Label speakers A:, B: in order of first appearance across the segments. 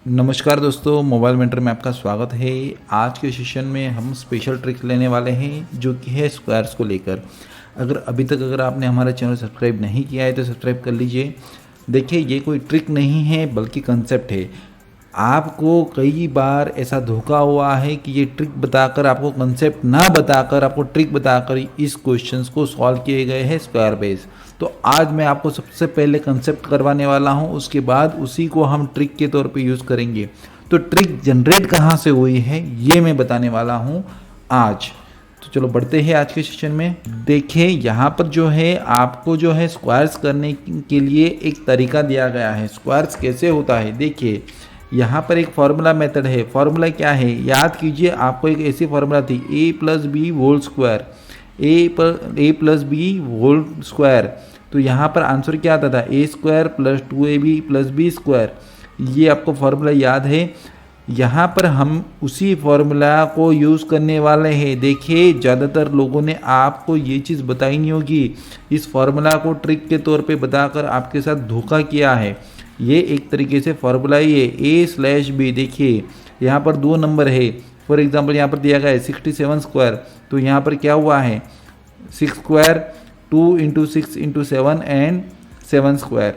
A: नमस्कार दोस्तों, mobile mentor में आपका स्वागत है। आज के सेशन में हम स्पेशल ट्रिक्स लेने वाले हैं जो कि है स्क्वायर्स को लेकर। अगर आपने हमारा चैनल सब्सक्राइब नहीं किया है तो सब्सक्राइब कर लीजिए। देखिए, ये कोई ट्रिक नहीं है बल्कि कंसेप्ट है। आपको कई बार ऐसा धोखा हुआ है कि ये ट्रिक बताकर, आपको कंसेप्ट ना बताकर, आपको ट्रिक बताकर इस क्वेश्चंस को सॉल्व किए गए हैं स्क्वायर बेस। तो आज मैं आपको सबसे पहले कंसेप्ट करवाने वाला हूं, उसके बाद उसी को हम ट्रिक के तौर पे यूज़ करेंगे। तो ट्रिक जनरेट कहाँ से हुई है ये मैं बताने वाला हूँ आज। तो चलो बढ़ते हैं आज के सेशन में। देखिए, यहाँ पर जो है आपको जो है स्क्वायर्स करने के लिए एक तरीका दिया गया है। स्क्वायर्स कैसे होता है, देखिए यहाँ पर एक फॉर्मूला मेथड है। फॉर्मूला क्या है याद कीजिए, आपको एक ऐसी फॉर्मूला थी A plus B whole square, A plus B whole square. तो यहाँ पर आंसर क्या आता था, A square plus 2ab plus B square. ये आपको फॉर्मूला याद है। यहाँ पर हम उसी फॉर्मूला को यूज़ करने वाले हैं। देखिए, ज़्यादातर लोगों ने आपको ये चीज़ बताई नहीं होगी, इस फॉर्मूला को ट्रिक के तौर पे बताकर आपके साथ धोखा किया है। ये एक तरीके से फॉर्मूला ही है, ए स्लैश बी। देखिए यहाँ पर दो नंबर है। फॉर एग्जांपल यहाँ पर दिया गया है 67 स्क्वायर, तो यहाँ पर क्या हुआ है 6 square, 2 into 6 into 7 and 7 square.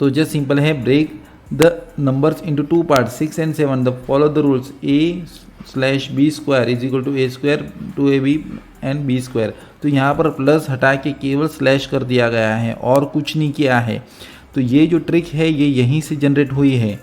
A: तो जस्ट सिंपल है, break the numbers into 2 part 6 and 7, the follow the rules A slash B square is equal to A square 2ab and B square. तो यहाँ पर प्लस हटा के केवल slash कर दिया गया है और कुछ नहीं किया है। तो ये जो ट्रिक है ये यहीं से जनरेट हुई है।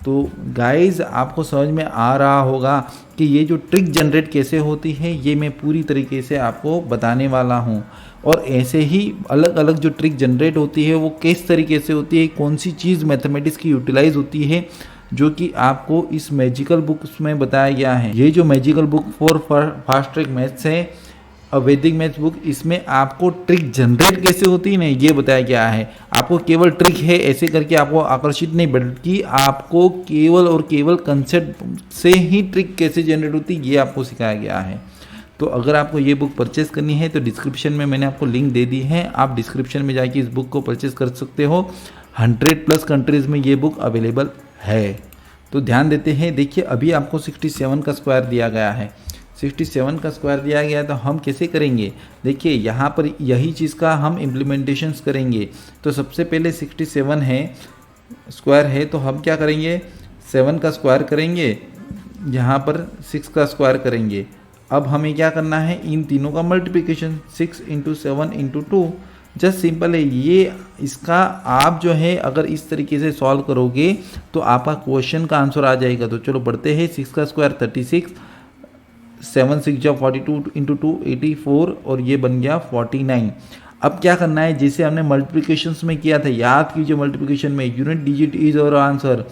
A: तो गाइस, आपको समझ में आ रहा होगा कि ये जो ट्रिक जनरेट कैसे होती है ये मैं पूरी तरीके से आपको बताने वाला हूँ। और ऐसे ही अलग अलग जो ट्रिक जनरेट होती है वो किस तरीके से होती है, कौन सी चीज़ मैथमेटिक्स की यूटिलाइज होती है, जो कि आपको इस मैजिकल बुक्स में बताया गया है। ये जो magical book for fast track maths है, वैदिक मैथ्स बुक, इसमें आपको ट्रिक जनरेट कैसे होती है ना ये बताया गया है। आपको केवल ट्रिक है ऐसे करके आपको आकर्षित नहीं, बल्कि आपको केवल और केवल कंसेप्ट से ही ट्रिक कैसे जनरेट होती है ये आपको सिखाया गया है। तो अगर आपको ये बुक परचेस करनी है तो डिस्क्रिप्शन में मैंने आपको लिंक दे दी है, आप डिस्क्रिप्शन में जाके इस बुक को परचेस कर सकते हो। 100+ कंट्रीज़ में ये बुक अवेलेबल है। तो ध्यान देते हैं। देखिए, अभी आपको 67 का स्क्वायर दिया गया है, 67 का स्क्वायर दिया गया है, तो हम कैसे करेंगे। देखिए, यहाँ पर यही चीज़ का हम इम्प्लीमेंटेशंस करेंगे। तो सबसे पहले 67 है स्क्वायर है, तो हम क्या करेंगे 7 का स्क्वायर करेंगे, यहाँ पर 6 का स्क्वायर करेंगे। अब हमें क्या करना है, इन तीनों का multiplication 6 into 7 into 2। Just simple है ये। इसका आप जो है अगर इस तरीके से सॉल्व करोगे तो आपका क्वेश्चन का आंसर आ जाएगा। तो चलो बढ़ते हैं। 6 का स्क्वायर 36, 7 6 जा 42 इंटू 2 84 और ये बन गया 49। अब क्या करना है, जैसे हमने मल्टीप्लिकेशंस में किया था, याद कीजिए मल्टीप्लिकेशन में यूनिट डिजिट इज और आंसर,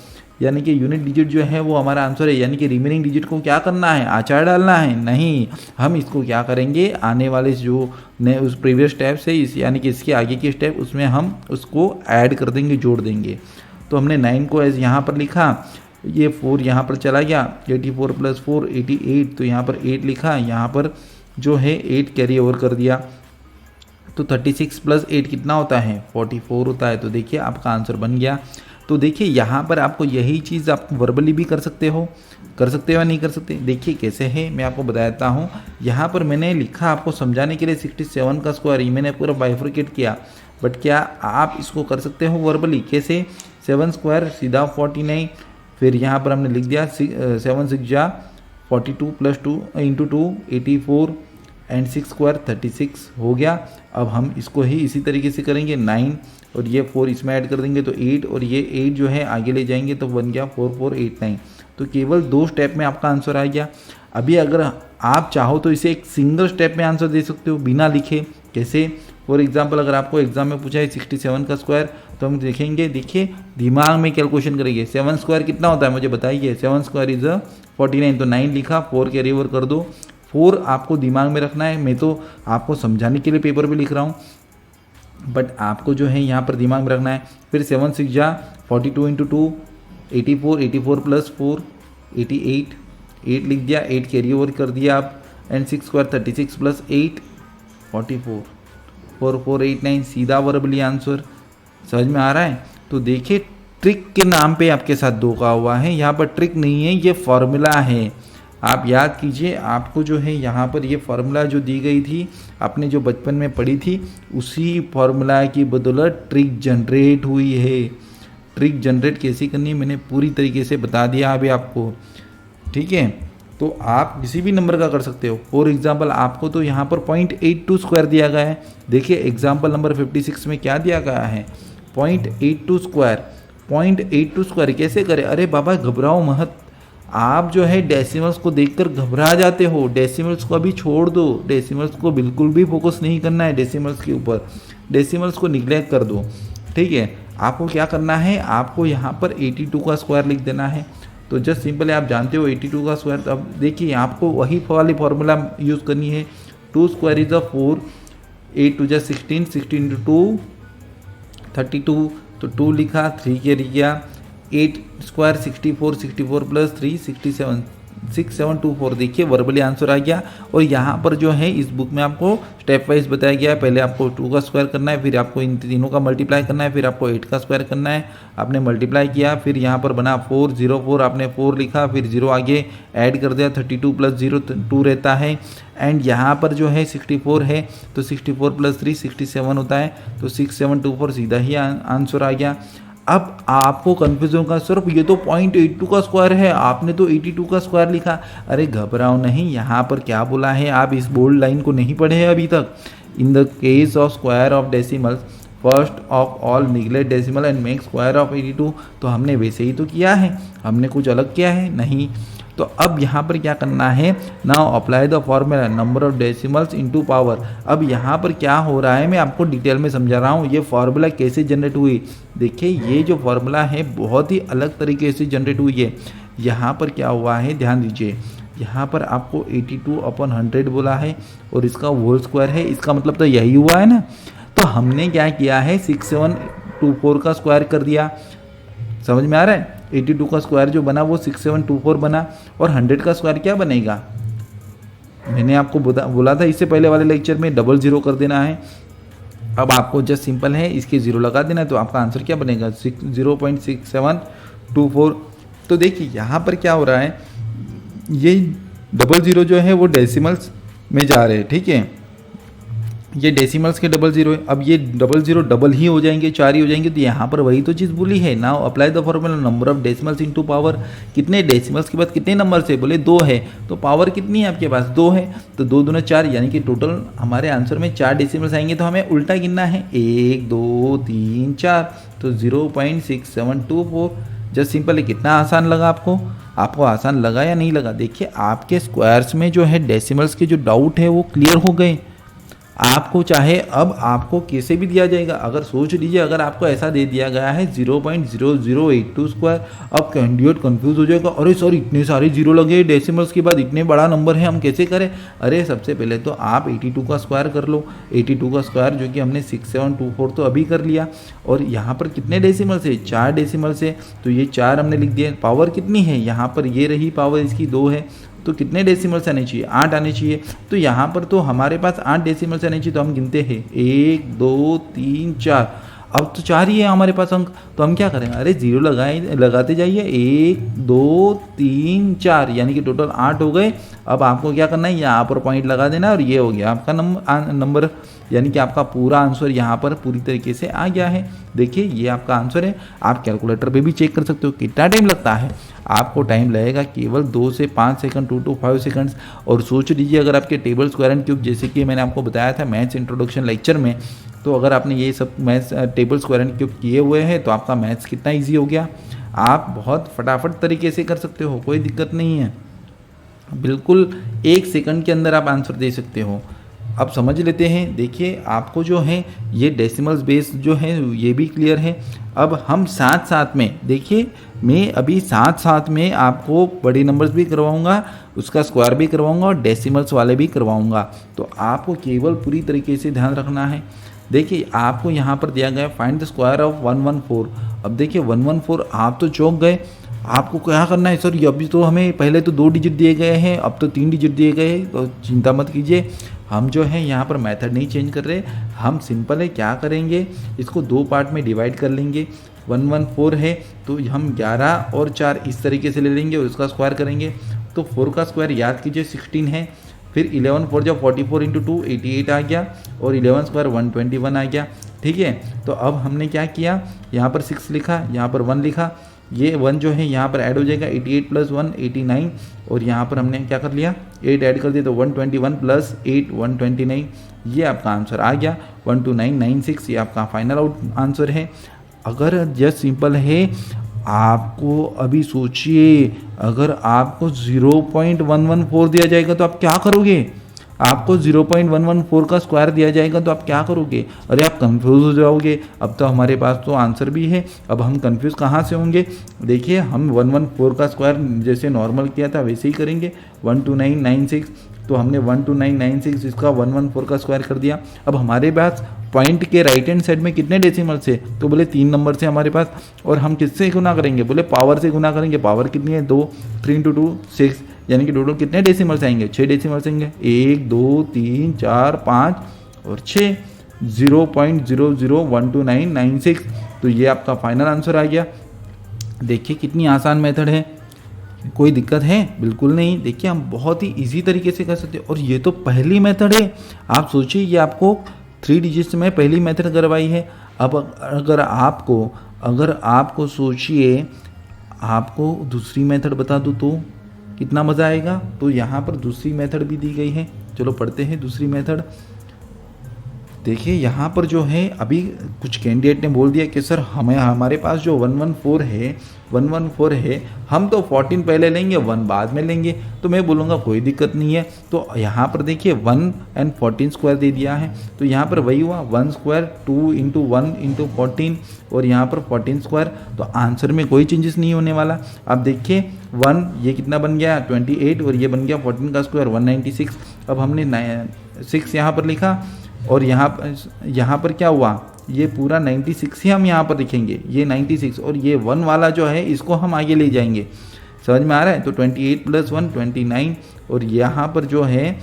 A: यानी कि यूनिट डिजिट जो है वो हमारा आंसर है। यानी कि रिमेनिंग डिजिट को क्या करना है, आचार डालना है नहीं, हम इसको क्या करेंगे आने वाले जो ने उस प्रीवियस स्टेप से इस यानी कि इसके आगे के स्टेप उसमें हम उसको ऐड कर देंगे, जोड़ देंगे। तो हमने 9 को एज यहाँ पर लिखा, ये 4 यहाँ पर चला गया, 84 + 4 88, तो यहाँ पर 8 लिखा, यहाँ पर जो है 8 कैरी ओवर कर दिया। तो 36 + 8 कितना होता है 44 होता है। तो देखिए आपका आंसर बन गया। तो देखिए यहाँ पर आपको यही चीज़ आप वर्बली भी कर सकते हो या नहीं कर सकते। देखिए कैसे है मैं आपको बताता हूँ। यहाँ पर मैंने लिखा आपको समझाने के लिए 67 का स्क्वायर, ये मैंने पूरा बाइफरकेट किया, बट क्या आप इसको कर सकते हो वर्बली। कैसे, 7 स्क्वायर सीधा 49, फिर यहाँ पर हमने लिख दिया 7 6 जा 42 + 2 इंटू 2 84 एंड 6 स्क्वायर 36 हो गया। अब हम इसको ही इसी तरीके से करेंगे, 9 और ये 4 इसमें ऐड कर देंगे तो 8 और ये 8 जो है आगे ले जाएंगे तो बन गया 4489। तो केवल 2 स्टेप में आपका आंसर आ गया। अभी अगर आप चाहो तो इसे एक सिंगल स्टेप में आंसर दे सकते हो बिना लिखे। कैसे, फॉर एग्जाम्पल अगर आपको एग्जाम में पूछा है 67 का स्क्वायर, तो हम देखेंगे, देखिए दिमाग में कैलकुलेशन करेंगे। 7 स्क्वायर कितना होता है मुझे बताइए, 7 स्क्वायर इज 49, तो 9 लिखा, 4 कैरी ओवर कर दो। 4 आपको दिमाग में रखना है। मैं तो आपको समझाने के लिए पेपर पे लिख रहा हूँ, बट आपको जो है यहाँ पर दिमाग में रखना है। फिर 7 6 जा 42 इंटू 2 84, 84 + 4 88, 8 लिख दिया, 8 कैरी ओवर कर दिया आप, एंड 6 स्क्वायर 36 + 8 44, 4489, सीधा वर्बली आंसर। समझ में आ रहा है। तो देखिए ट्रिक के नाम पे आपके साथ धोखा हुआ है। यहाँ पर ट्रिक नहीं है, ये फॉर्मूला है। आप याद कीजिए, आपको जो है यहाँ पर ये फार्मूला जो दी गई थी, आपने जो बचपन में पढ़ी थी, उसी फार्मूला की बदौलत ट्रिक जनरेट हुई है। ट्रिक जनरेट कैसे करनी है मैंने पूरी तरीके से बता दिया अभी आपको, ठीक है। तो आप किसी भी नंबर का कर सकते हो। फॉर एग्जाम्पल आपको तो यहाँ पर 0.82 स्क्वायर दिया गया है। देखिए एग्जाम्पल नंबर 56 में क्या दिया गया है, 0.82 स्क्वायर। 0.82 स्क्वायर कैसे करें? अरे बाबा घबराओ मत, आप जो है डेसिमल्स को देखकर घबरा जाते हो। डेसिमल्स को अभी छोड़ दो, डेसिमल्स को बिल्कुल भी फोकस नहीं करना है डेसिमल्स के ऊपर, डेसिमल्स को निग्लेक्ट कर दो, ठीक है। आपको क्या करना है, आपको यहाँ पर 82 का स्क्वायर लिख देना है। तो जस्ट सिंपल है, आप जानते हो 82 का स्क्वायर। तो अब देखिए आपको वही वाली फॉर्मूला यूज़ करनी है। 2 स्क्वायर इज 4, 8 2 16, 16 इंटू 2 32, तो 2 लिखा, 3 के लिख गया। 8 स्क्वायर 64, 64 प्लस 3 67, 6724। देखिए वर्बली आंसर आ गया। और यहाँ पर जो है इस बुक में आपको स्टेप वाइज बताया गया है। पहले आपको 2 का स्क्वायर करना है, फिर आपको इन तीनों का मल्टीप्लाई करना है, फिर आपको 8 का स्क्वायर करना है। आपने मल्टीप्लाई किया, फिर यहाँ पर बना 404, आपने 4 लिखा, फिर 0 आगे ऐड कर दिया। 32 प्लस 0 2 रहता है। एंड यहाँ पर जो है 64 है, तो 64 प्लस 3 67 होता है। तो 6724 सीधा ही आंसर आ गया। अब आपको कन्फ्यूजन का सिर्फ ये तो 0.82 का स्क्वायर है, आपने तो 82 का स्क्वायर लिखा। अरे घबराओ नहीं, यहाँ पर क्या बोला है, आप इस बोल्ड लाइन को नहीं पढ़े हैं अभी तक। In the case of square of decimals first of all neglect decimal and make square of 82। तो हमने वैसे ही तो किया है, हमने कुछ अलग किया है नहीं। तो अब यहाँ पर क्या करना है, now apply the formula number of decimals into power. अब यहाँ पर क्या हो रहा है मैं आपको डिटेल में समझा रहा हूँ, ये फार्मूला कैसे जनरेट हुई। देखिए ये जो फार्मूला है बहुत ही अलग तरीके से जनरेट हुई है। यहाँ पर क्या हुआ है ध्यान दीजिए, यहाँ पर आपको 82/100 बोला है और इसका होल स्क्वायर है, इसका मतलब तो यही हुआ है ना। तो हमने क्या किया है 6724 का स्क्वायर कर दिया, समझ में आ रहा है। 82 का स्क्वायर जो बना वो 6724 बना, और 100 का स्क्वायर क्या बनेगा, मैंने आपको बोला था इससे पहले वाले लेक्चर में, 00 कर देना है। अब आपको जस्ट सिंपल है इसके 0 लगा देना है, तो आपका आंसर क्या बनेगा 0.6724। तो देखिए यहाँ पर क्या हो रहा है, ये 00 जो है वो डेसिमल्स में जा रहे हैं, ठीक है। ये डेसिमल्स के 00 है। अब ये 00 डबल ही हो जाएंगे, 4 ही हो जाएंगे। तो यहाँ पर वही तो चीज़ बोली है, now apply the formula number of decimals into power. कितने डेसिमल्स के बाद कितने नंबर से, बोले 2 है, तो पावर कितनी है आपके पास 2 है, तो 2 दूना 4, यानी कि टोटल हमारे आंसर में 4 डेसिमल्स आएंगे। तो हमें उल्टा गिनना है 1 2 3 4, तो 0.6724। जस्ट सिंपल है। कितना आसान लगा आपको आसान लगा या नहीं लगा? देखिए आपके स्क्वायर्स में जो है डेसिमल्स के जो डाउट है वो क्लियर हो गए। आपको चाहे अब आपको कैसे भी दिया जाएगा, अगर सोच लीजिए अगर आपको ऐसा दे दिया गया है 0.0082 स्क्वायर, अब कैंडिडेट कंफ्यूज हो जाएगा, अरे सर इतने सारे जीरो लगे डेसिमल्स के बाद, इतने बड़ा नंबर है, हम कैसे करें। अरे सबसे पहले तो आप 82 का स्क्वायर कर लो। 82 का स्क्वायर जो कि हमने 6724 तो अभी कर लिया, और यहाँ पर कितने डेसिमल्स है 4 डेसिमल्स है, तो ये 4 हमने लिख दिया। पावर कितनी है, यहाँ पर ये रही पावर इसकी 2 है, तो कितने डेसिमल्स आने चाहिए 8 आने चाहिए। तो यहाँ पर तो हमारे पास 8 डेसिमल्स आने चाहिए, तो हम गिनते हैं 1 2 3 4। अब तो 4 ही है हमारे पास अंक, तो हम क्या करें, अरे 0 लगाते जाइए, 1 2 3 4, यानी कि टोटल 8 हो गए। अब आपको क्या करना है, यहाँ पर पॉइंट लगा देना, और ये हो गया आपका नंबर, यानी कि आपका पूरा आंसर यहाँ पर पूरी तरीके से आ गया है। देखिए ये आपका आंसर है। आप कैलकुलेटर पे भी चेक कर सकते हो कितना टाइम लगता है। आपको टाइम लगेगा केवल 2 से 5 सेकंड, 2 to 5 सेकंड्स। और सोच लीजिए अगर आपके टेबल स्क्वायर एंड क्यूब, जैसे कि मैंने आपको बताया था मैथ्स इंट्रोडक्शन लेक्चर में, तो अगर आपने ये सब maths table square and cube किए हुए हैं तो आपका मैथ्स कितना ईजी हो गया। आप बहुत फटाफट तरीके से कर सकते हो, कोई दिक्कत नहीं है, बिल्कुल 1 सेकंड के अंदर आप आंसर दे सकते हो। अब समझ लेते हैं। देखिए आपको जो है ये डेसिमल्स बेस जो है ये भी क्लियर है। अब हम साथ साथ में, देखिए मैं अभी साथ साथ में आपको बड़े नंबर्स भी करवाऊंगा, उसका स्क्वायर भी करवाऊंगा और डेसिमल्स वाले भी करवाऊंगा। तो आपको केवल पूरी तरीके से ध्यान रखना है। देखिए आपको यहाँ पर दिया गया फाइंड द स्क्वायर ऑफ 114। अब देखिए 114 आप तो चौंक गए, आपको क्या करना है, सर ये अभी तो हमें पहले तो 2 डिजिट दिए गए हैं, अब तो 3 डिजिट दिए गए हैं। तो चिंता मत कीजिए, हम जो है यहाँ पर मेथड नहीं चेंज कर रहे, हम सिंपल है क्या करेंगे, इसको 2 पार्ट में डिवाइड कर लेंगे। 114 है तो हम 11 और 4 इस तरीके से ले लेंगे और इसका स्क्वायर करेंगे। तो 4 का स्क्वायर याद कीजिए 16 है, फिर 11 4 जब 44 इंटू 2 88 आ गया और 11 स्क्वायर 121 आ गया। ठीक है, तो अब हमने क्या किया, यहाँ पर 6 लिखा, यहाँ पर 1 लिखा, ये 1 जो है यहाँ पर ऐड हो जाएगा, 88 प्लस 1 89 और यहाँ पर हमने क्या कर लिया 8 ऐड कर दिया तो 121 प्लस 8 129, ये आपका आंसर आ गया 12996। ये आपका फाइनल आउट आंसर है। अगर जस्ट सिंपल है, आपको अभी सोचिए अगर आपको 0.114 दिया जाएगा तो आप क्या करोगे, आपको 0.114 का स्क्वायर दिया जाएगा तो आप क्या करोगे, अरे आप कंफ्यूज हो जाओगे। अब तो हमारे पास तो आंसर भी है, अब हम कंफ्यूज कहाँ से होंगे। देखिए हम 114 का स्क्वायर जैसे नॉर्मल किया था वैसे ही करेंगे, 12996 तो हमने 12996 इसका 114 का स्क्वायर कर दिया। अब हमारे पास पॉइंट के राइट हैंड साइड में कितने डेसिमल से, तो बोले 3 नंबर से हमारे पास, और हम किससे गुना करेंगे, बोले पावर से गुना करेंगे। पावर कितनी है 2, 3 इंटू 2 6, यानी कि टोटल कितने डेसिमल्स आएंगे 6 डेसिमल्स आएंगे, 1 2 3 4 5 और 6, 0.001296। तो ये आपका फाइनल आंसर आ गया। देखिए कितनी आसान मेथड है, कोई दिक्कत है बिल्कुल नहीं। देखिए हम बहुत ही इजी तरीके से कर सकते हैं, और ये तो पहली मेथड है। आप सोचिए ये आपको 3 डिजिट्स में पहली मेथड करवाई है। अब अगर आपको सोचिए आपको दूसरी मेथड बता दूँ तो कितना मज़ा आएगा। तो यहाँ पर दूसरी मेथड भी दी गई है, चलो पढ़ते हैं दूसरी मेथड। देखिए यहाँ पर जो है अभी कुछ कैंडिडेट ने बोल दिया कि सर हमारे पास जो 114 है हम तो 14 पहले लेंगे 1 बाद में लेंगे। तो मैं बोलूँगा कोई दिक्कत नहीं है। तो यहाँ पर देखिए 1 और 14 स्क्वायर दे दिया है, तो यहाँ पर वही हुआ 1 स्क्वायर 2 इंटू 1 इंटू 14 और यहाँ पर 14 स्क्वायर। तो आंसर में कोई चेंजेस नहीं होने वाला। अब देखिए 1 ये कितना बन गया 28 और ये बन गया 14 का स्क्वायर 196। अब हमने 6 यहाँ पर लिखा और यहाँ पर क्या हुआ, ये पूरा 96 ही हम यहाँ पर लिखेंगे, ये 96 और ये 1 वाला जो है इसको हम आगे ले जाएंगे। समझ में आ रहा है। तो 28 प्लस 1 29 और यहाँ पर जो है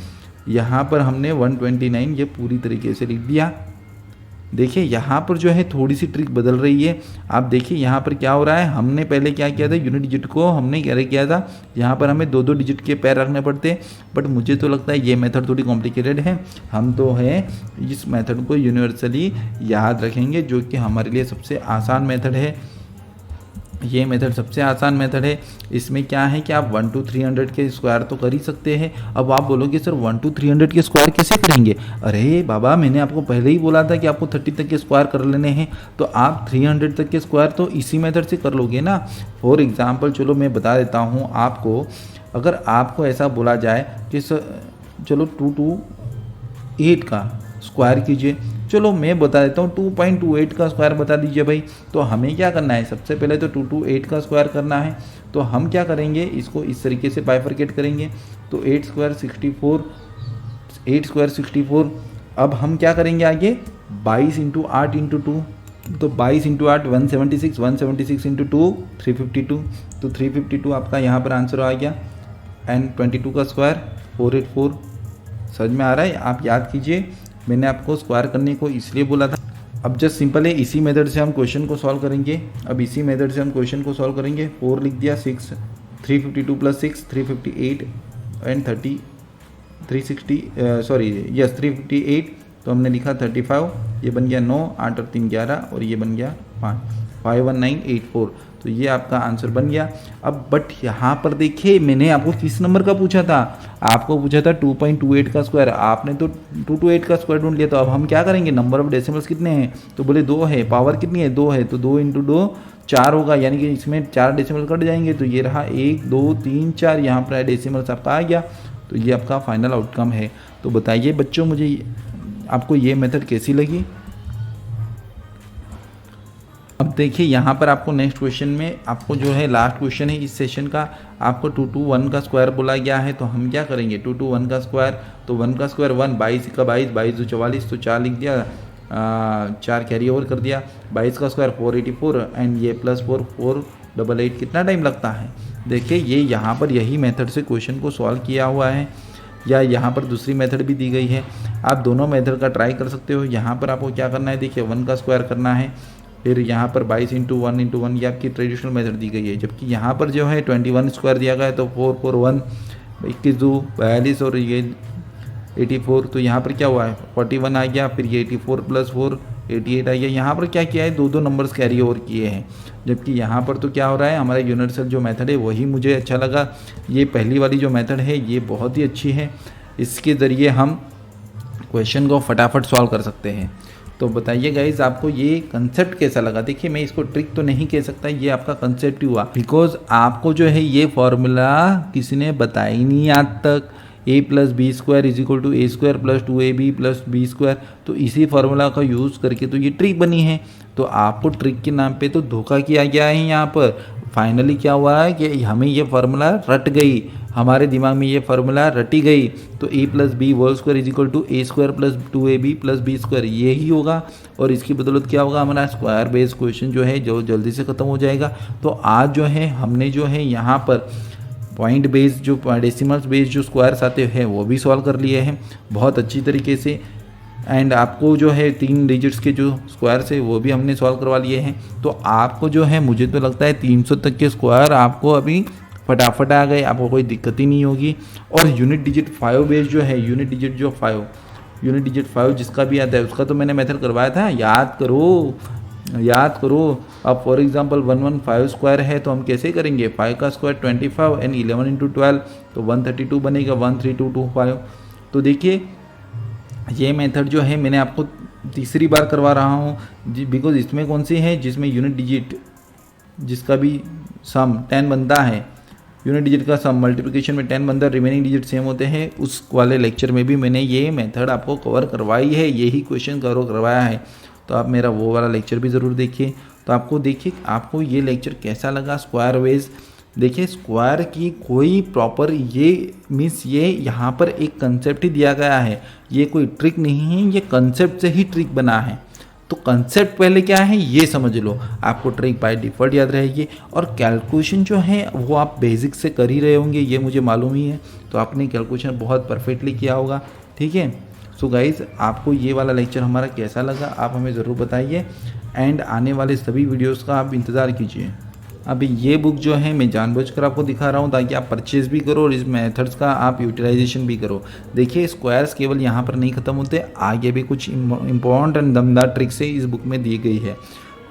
A: यहाँ पर हमने 129 ये पूरी तरीके से लिख दिया। देखिए यहाँ पर जो है थोड़ी सी ट्रिक बदल रही है। आप देखिए यहाँ पर क्या हो रहा है, हमने पहले क्या किया था, यूनिट डिजिट को हमने कैरे किया था, यहाँ पर हमें 2-2 डिजिट के पैर रखने पड़ते। बट मुझे तो लगता है ये मेथड थोड़ी कॉम्प्लिकेटेड है। हम तो है इस मेथड को यूनिवर्सली याद रखेंगे, जो कि हमारे लिए सबसे आसान मेथड है। ये मेथड सबसे आसान मेथड है। इसमें क्या है कि आप 1 to 300 के स्क्वायर तो कर ही सकते हैं। अब आप बोलोगे सर 1 to 300 के स्क्वायर कैसे करेंगे, अरे बाबा मैंने आपको पहले ही बोला था कि आपको 30 तक के स्क्वायर कर लेने हैं। तो आप 300 तक के स्क्वायर तो इसी मेथड से कर लोगे ना। फॉर एग्जाम्पल चलो मैं बता देता हूँ आपको, अगर आपको ऐसा बोला जाए कि चलो 2 to 8 का स्क्वायर कीजिए, चलो मैं बता देता हूँ 2.28 का स्क्वायर बता दीजिए भाई। तो हमें क्या करना है, सबसे पहले तो 2 to 8 का स्क्वायर करना है। तो हम क्या करेंगे, इसको इस तरीके से बाइफरकेट करेंगे। तो 8 स्क्वायर 64। अब हम क्या करेंगे आगे, 22 इंटू 8 इंटू 2, तो 22 इंटू 8 176 इंटू 2 352। तो 352 आपका यहाँ पर आंसर आ गया। एंड 22 का स्क्वायर 484। समझ में आ रहा है, आप याद कीजिए, मैंने आपको स्क्वायर करने को इसलिए बोला था। अब जस्ट सिंपल है, इसी मेथड से हम क्वेश्चन को सॉल्व करेंगे। 4 लिख दिया, 6 352 प्लस 6 358 एंड 358। तो हमने लिखा 35, ये बन गया 9, 8 और 3 11 और ये बन गया 5 51984। तो ये आपका आंसर बन गया। अब बट यहाँ पर देखिए मैंने आपको किस नंबर का पूछा था, आपको पूछा था 2.28 का स्क्वायर, आपने तो 2 to 8 का स्क्वायर ढूंढ लिया। तो अब हम क्या करेंगे, नंबर ऑफ डेसिमल्स कितने हैं, तो बोले 2 है, पावर कितनी है 2 है, तो 2 इंटू 2 4 होगा, यानी कि इसमें 4 डेसिमल कट जाएंगे। तो ये रहा 1 2 3 4, यहाँ पर डेसिमल्स आपका आ गया। तो ये आपका फाइनल आउटकम है। तो बताइए बच्चों मुझे आपको ये मेथड कैसी लगी। अब देखिए यहाँ पर आपको नेक्स्ट क्वेश्चन में आपको जो है लास्ट क्वेश्चन है इस सेशन का, आपको 2 to 1 का स्क्वायर बोला गया है। तो हम क्या करेंगे, 2 to 1 का स्क्वायर, तो 1 का स्क्वायर 1, 22 का 22, 22 2 44, तो 4 लिख दिया, 4 कैरी ओवर कर दिया। 22 का स्क्वायर 484 एंड ये प्लस 4 488। कितना टाइम लगता है, देखिए ये यहाँ पर यही मेथड से क्वेश्चन को सॉल्व किया हुआ है, या यहाँ पर दूसरी मेथड भी दी गई है। आप दोनों मेथड का ट्राई कर सकते हो। यहाँ पर आपको क्या करना है, देखिए 1 का स्क्वायर करना है, फिर यहाँ पर 22 × 1 ये आपकी ट्रेडिशनल मेथड दी गई है, जबकि यहाँ पर जो है 21 स्क्वायर दिया गया है, तो 4 4 1 21 2 42 और ये 84, तो यहाँ पर क्या हुआ है 41 आ गया, फिर ये 84 + 4 88 आ गया। यहाँ पर क्या किया है, दो नंबर्स कैरी ओवर किए हैं, जबकि यहाँ पर तो क्या हो रहा है, हमारा यूनिवर्सल जो मेथड है वही मुझे अच्छा लगा। ये पहली वाली जो मेथड है ये बहुत ही अच्छी है, इसके ज़रिए हम क्वेश्चन को फटाफट सॉल्व कर सकते हैं। तो बताइए गाइज आपको ये कंसेप्ट कैसा लगा। देखिए मैं इसको ट्रिक तो नहीं कह सकता, ये आपका कंसेप्ट ही हुआ, बिकॉज आपको जो है ये फॉर्मूला किसी ने बताया ही नहीं आज तक। a + b² = a² + 2ab + b², तो इसी फार्मूला का यूज़ करके तो ये ट्रिक बनी है। तो आपको ट्रिक के नाम पे तो धोखा किया गया है यहाँ पर। फाइनली क्या हुआ है कि हमें ये फार्मूला रट गई, हमारे दिमाग में ये फार्मूला रटी गई। तो a + b² = a² + 2ab + b², यही होगा। और इसकी बदौलत क्या होगा, हमारा स्क्वायर बेस क्वेश्चन जो है जो जल्दी से ख़त्म हो जाएगा। तो आज जो है हमने जो है यहाँ पर पॉइंट बेस्ड जो डेसिमल्स बेस्ड जो स्क्वायर्स आते हैं वो भी सॉल्व कर लिए हैं बहुत अच्छी तरीके से। एंड आपको जो है 3 डिजिट्स के जो स्क्वायर्स है वो भी हमने सॉल्व करवा लिए हैं। तो आपको जो है मुझे तो लगता है 300 तक के स्क्वायर आपको अभी फटाफट आ गए, आपको कोई दिक्कत ही नहीं होगी। और यूनिट डिजिट 5 बेस्ड जो है, यूनिट डिजिट 5 जिसका भी आता है उसका तो मैंने मेथड करवाया था, याद करो। अब फॉर एग्जांपल 115 स्क्वायर है तो हम कैसे करेंगे, 5 का स्क्वायर 25 एंड 11 × 12 तो 132 बनेगा, 13225। तो देखिए ये मेथड जो है मैंने आपको तीसरी बार करवा रहा हूँ जी, बिकॉज इसमें कौन सी है जिसमें यूनिट डिजिट जिसका भी सम 10 बनता है, यूनिट डिजिट का सम मल्टीप्लिकेशन में 10 बनता है, रिमेनिंग डिजिट सेम होते हैं, उस वाले लेक्चर में भी मैंने ये मेथड आपको कवर करवाई है, यही क्वेश्चन कवर करवाया है। तो आप मेरा वो वाला लेक्चर भी ज़रूर देखिए। तो आपको ये लेक्चर कैसा लगा स्क्वायर वेज। देखिए स्क्वायर की कोई प्रॉपर ये मीन्स ये यहाँ पर एक कंसेप्ट ही दिया गया है, ये कोई ट्रिक नहीं है, ये कंसेप्ट से ही ट्रिक बना है। तो कंसेप्ट पहले क्या है ये समझ लो, आपको ट्रिक बाय डिफ़ॉल्ट याद रहेगी। और कैलकुलेशन जो है वो आप बेसिक से कर ही रहे होंगे, ये मुझे मालूम ही है। तो आपने कैलकुलेशन बहुत परफेक्टली किया होगा, ठीक है। सो गाइज़ आपको ये वाला लेक्चर हमारा कैसा लगा आप हमें ज़रूर बताइए। एंड आने वाले सभी वीडियोस का आप इंतज़ार कीजिए। अभी ये बुक जो है मैं जानबूझकर आपको दिखा रहा हूँ ताकि आप परचेज़ भी करो और इस मेथड्स का आप यूटिलाइजेशन भी करो। देखिए स्क्वायर्स केवल यहाँ पर नहीं ख़त्म होते, आगे भी कुछ इम्पोर्टेंट एंड दमदार ट्रिक्स है इस बुक में दी गई है,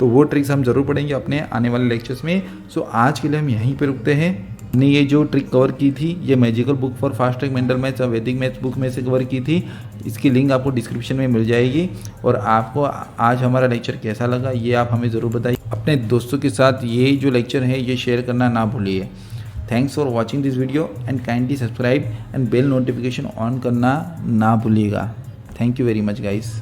A: तो वो ट्रिक्स हम ज़रूर पढ़ेंगे अपने आने वाले लेक्चर्स में। सो आज के लिए हम यहीं पर रुकते हैं। हमने ये जो ट्रिक कवर की थी ये magical book for fast track mental maths और वैदिक मैथ्स बुक में से कवर की थी, इसकी लिंक आपको डिस्क्रिप्शन में मिल जाएगी। और आपको आज हमारा लेक्चर कैसा लगा ये आप हमें ज़रूर बताइए। अपने दोस्तों के साथ ये जो लेक्चर है ये शेयर करना ना भूलिए। Thanks for watching this video and kindly subscribe and bell notification on करना ना भूलिएगा। Thank you very much guys.